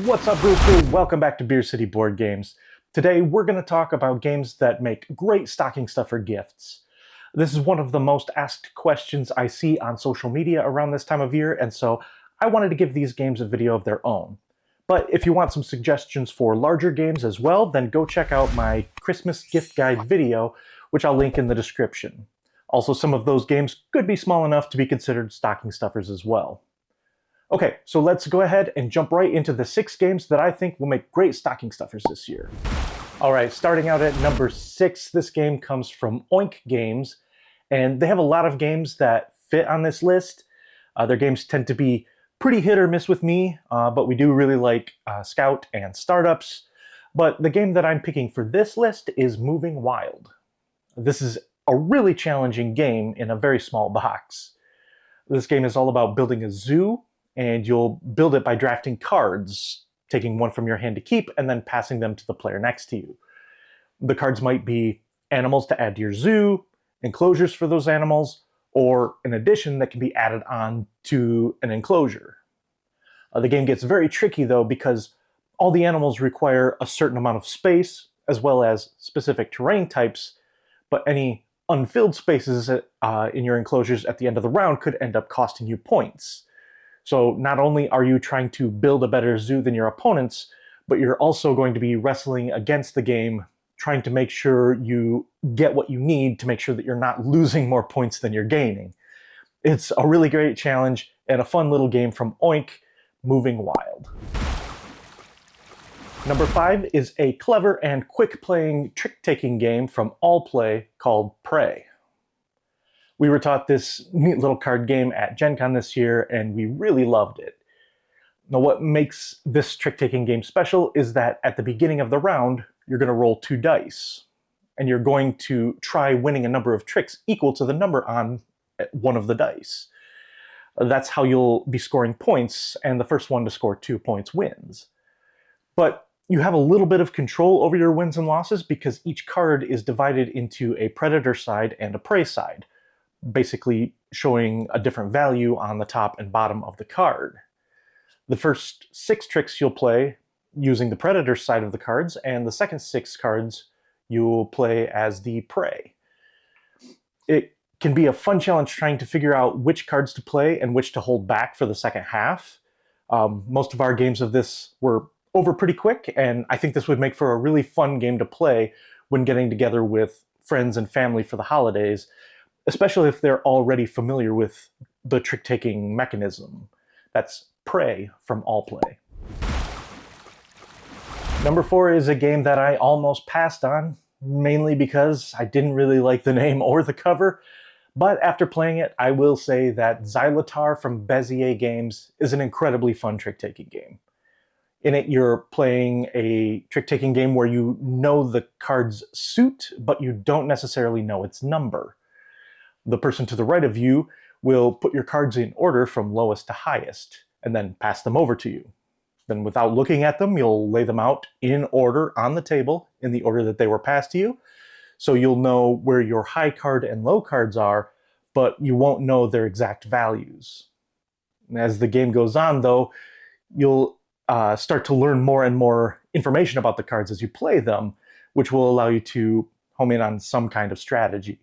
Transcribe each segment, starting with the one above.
What's up, Brew Crew? Welcome back to Beer City Board Games. Today, we're going to talk about games that make great stocking stuffer gifts. This is one of the most asked questions I see on social media around this time of year, and so I wanted to give these games a video of their own. But if you want some suggestions for larger games as well, then go check out my Christmas gift guide video, which I'll link in the description. Also, some of those games could be small enough to be considered stocking stuffers as well. Okay, so let's go ahead and jump right into the 6 games that I think will make great stocking stuffers this year. All right, starting out at number 6, this game comes from Oink Games, and they have a lot of games that fit on this list. Their games tend to be pretty hit or miss with me, but we do really like Scout and Startups. But the game that I'm picking for this list is Moving Wild. This is a really challenging game in a very small box. This game is all about building a zoo, and you'll build it by drafting cards, taking one from your hand to keep, and then passing them to the player next to you. The cards might be animals to add to your zoo, enclosures for those animals, or an addition that can be added on to an enclosure. The game gets very tricky, though, because all the animals require a certain amount of space, as well as specific terrain types, but any unfilled spaces in your enclosures at the end of the round could end up costing you points. So not only are you trying to build a better zoo than your opponents, but you're also going to be wrestling against the game, trying to make sure you get what you need to make sure that you're not losing more points than you're gaining. It's a really great challenge and a fun little game from Oink, Moving Wild. Number 5 is a clever and quick-playing trick-taking game from All Play called Prey. We were taught this neat little card game at Gen Con this year, and we really loved it. Now, what makes this trick-taking game special is that at the beginning of the round, you're going to roll 2 dice, and you're going to try winning a number of tricks equal to the number on one of the dice. That's how you'll be scoring points, and the first one to score 2 points wins. But you have a little bit of control over your wins and losses because each card is divided into a predator side and a prey side, basically showing a different value on the top and bottom of the card. The first 6 tricks you'll play using the predator side of the cards, and the second 6 cards you'll play as the prey. It can be a fun challenge trying to figure out which cards to play and which to hold back for the second half. Most of our games of this were over pretty quick, and I think this would make for a really fun game to play when getting together with friends and family for the holidays, especially if they're already familiar with the trick-taking mechanism. That's Prey from All Play. Number 4 is a game that I almost passed on, mainly because I didn't really like the name or the cover, but after playing it, I will say that Xylotar from Bezier Games is an incredibly fun trick-taking game. In it, you're playing a trick-taking game where you know the card's suit, but you don't necessarily know its number. The person to the right of you will put your cards in order from lowest to highest, and then pass them over to you. Then without looking at them, you'll lay them out in order on the table, in the order that they were passed to you, so you'll know where your high card and low cards are, but you won't know their exact values. And as the game goes on, though, you'll start to learn more and more information about the cards as you play them, which will allow you to home in on some kind of strategy.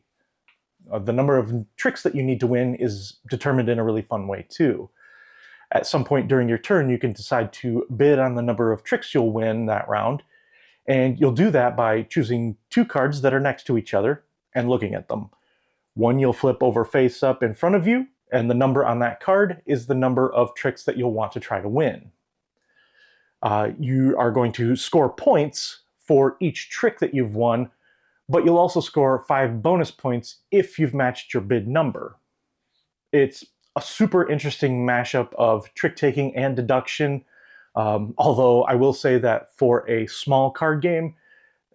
The number of tricks that you need to win is determined in a really fun way, too. At some point during your turn, you can decide to bid on the number of tricks you'll win that round, and you'll do that by choosing 2 cards that are next to each other and looking at them. One you'll flip over face up in front of you, and the number on that card is the number of tricks that you'll want to try to win. You are going to score points for each trick that you've won, but you'll also score 5 bonus points if you've matched your bid number. It's a super interesting mashup of trick-taking and deduction, although I will say that for a small card game,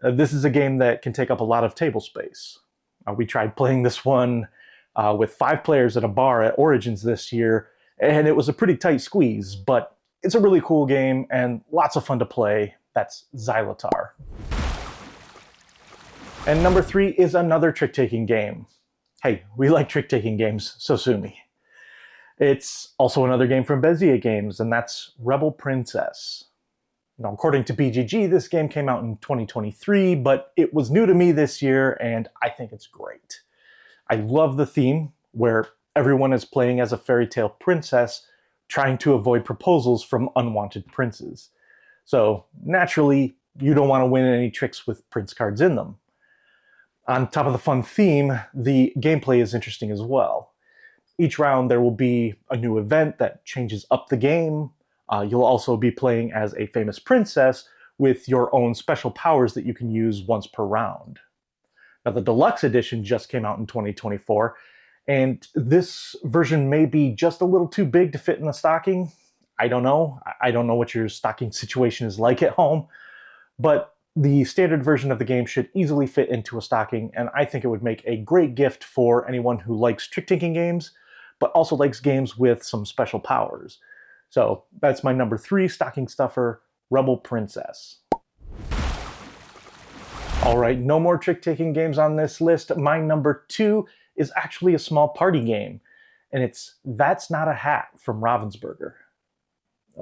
this is a game that can take up a lot of table space. We tried playing this one with 5 players at a bar at Origins this year, and it was a pretty tight squeeze, but it's a really cool game and lots of fun to play. That's Xylotar. And number 3 is another trick-taking game. Hey, we like trick-taking games, so sue me. It's also another game from Bezier Games, and that's Rebel Princess. Now, according to BGG, this game came out in 2023, but it was new to me this year, and I think it's great. I love the theme, where everyone is playing as a fairy tale princess, trying to avoid proposals from unwanted princes. So, naturally, you don't want to win any tricks with prince cards in them. On top of the fun theme, the gameplay is interesting as well. Each round there will be a new event that changes up the game. You'll also be playing as a famous princess with your own special powers that you can use once per round. Now, the deluxe edition just came out in 2024, and this version may be just a little too big to fit in the stocking. I don't know. I don't know what your stocking situation is like at home, but the standard version of the game should easily fit into a stocking, and I think it would make a great gift for anyone who likes trick-taking games, but also likes games with some special powers. So that's my number 3 stocking stuffer, Rebel Princess. All right, no more trick-taking games on this list. My number 2 is actually a small party game, and it's That's Not a Hat from Ravensburger.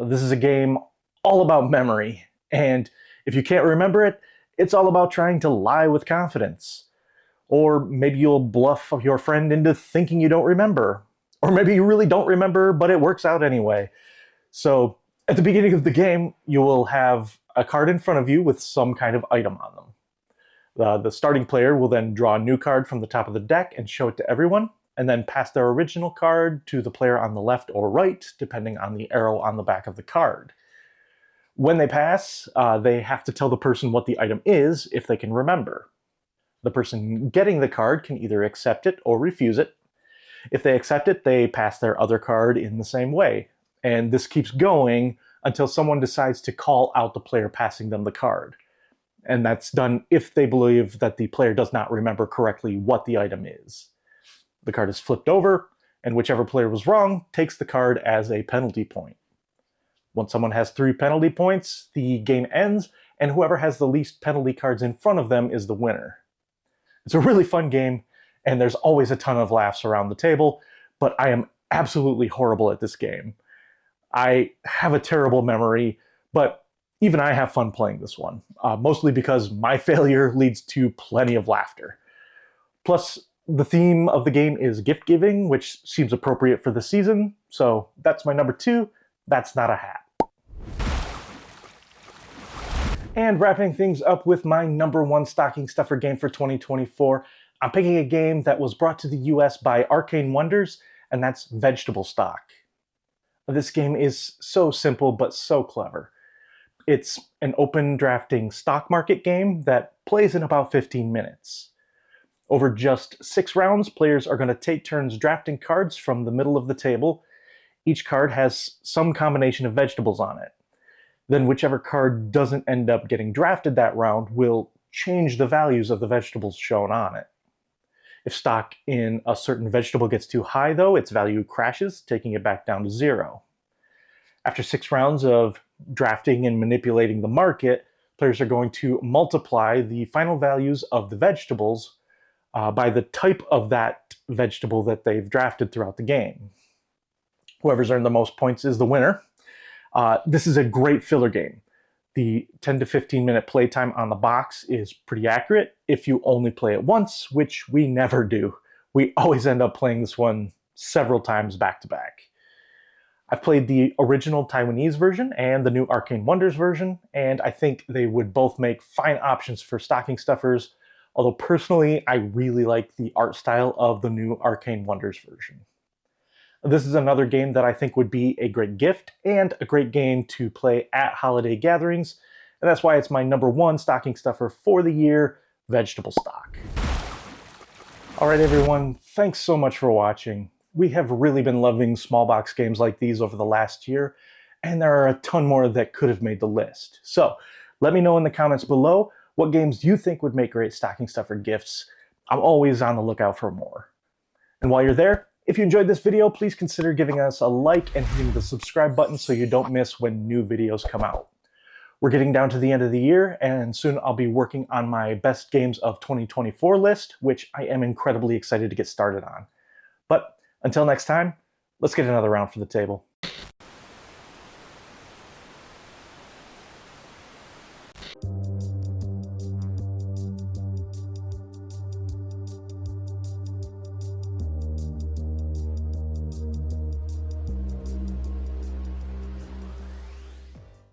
This is a game all about memory, and if you can't remember it, it's all about trying to lie with confidence. Or maybe you'll bluff your friend into thinking you don't remember. Or maybe you really don't remember, but it works out anyway. So at the beginning of the game, you will have a card in front of you with some kind of item on them. The starting player will then draw a new card from the top of the deck and show it to everyone, and then pass their original card to the player on the left or right, depending on the arrow on the back of the card. When they pass, they have to tell the person what the item is if they can remember. The person getting the card can either accept it or refuse it. If they accept it, they pass their other card in the same way. And this keeps going until someone decides to call out the player passing them the card. And that's done if they believe that the player does not remember correctly what the item is. The card is flipped over, and whichever player was wrong takes the card as a penalty point. Once someone has 3 penalty points, the game ends, and whoever has the least penalty cards in front of them is the winner. It's a really fun game, and there's always a ton of laughs around the table, but I am absolutely horrible at this game. I have a terrible memory, but even I have fun playing this one, mostly because my failure leads to plenty of laughter. Plus, the theme of the game is gift giving, which seems appropriate for the season, so that's my number 2, That's Not a Hat. And wrapping things up with my number 1 stocking stuffer game for 2024, I'm picking a game that was brought to the US by Arcane Wonders, and that's Vegetable Stock. This game is so simple but so clever. It's an open drafting stock market game that plays in about 15 minutes. Over just 6 rounds, players are going to take turns drafting cards from the middle of the table. Each card has some combination of vegetables on it. Then whichever card doesn't end up getting drafted that round will change the values of the vegetables shown on it. If stock in a certain vegetable gets too high, though, its value crashes, taking it back down to 0. After 6 rounds of drafting and manipulating the market, players are going to multiply the final values of the vegetables by the type of that vegetable that they've drafted throughout the game. Whoever's earned the most points is the winner. This is a great filler game. The 10 to 15 minute playtime on the box is pretty accurate if you only play it once, which we never do. We always end up playing this one several times back to back. I've played the original Taiwanese version and the new Arcane Wonders version, and I think they would both make fine options for stocking stuffers, although personally I really like the art style of the new Arcane Wonders version. This is another game that I think would be a great gift and a great game to play at holiday gatherings, and that's why it's my number 1 stocking stuffer for the year, Vegetable Stock. Alright everyone, thanks so much for watching. We have really been loving small box games like these over the last year, and there are a ton more that could have made the list. So, let me know in the comments below what games you think would make great stocking stuffer gifts. I'm always on the lookout for more. And while you're there, if you enjoyed this video, please consider giving us a like and hitting the subscribe button so you don't miss when new videos come out. We're getting down to the end of the year, and soon I'll be working on my best games of 2024 list, which I am incredibly excited to get started on. But until next time, let's get another round for the table.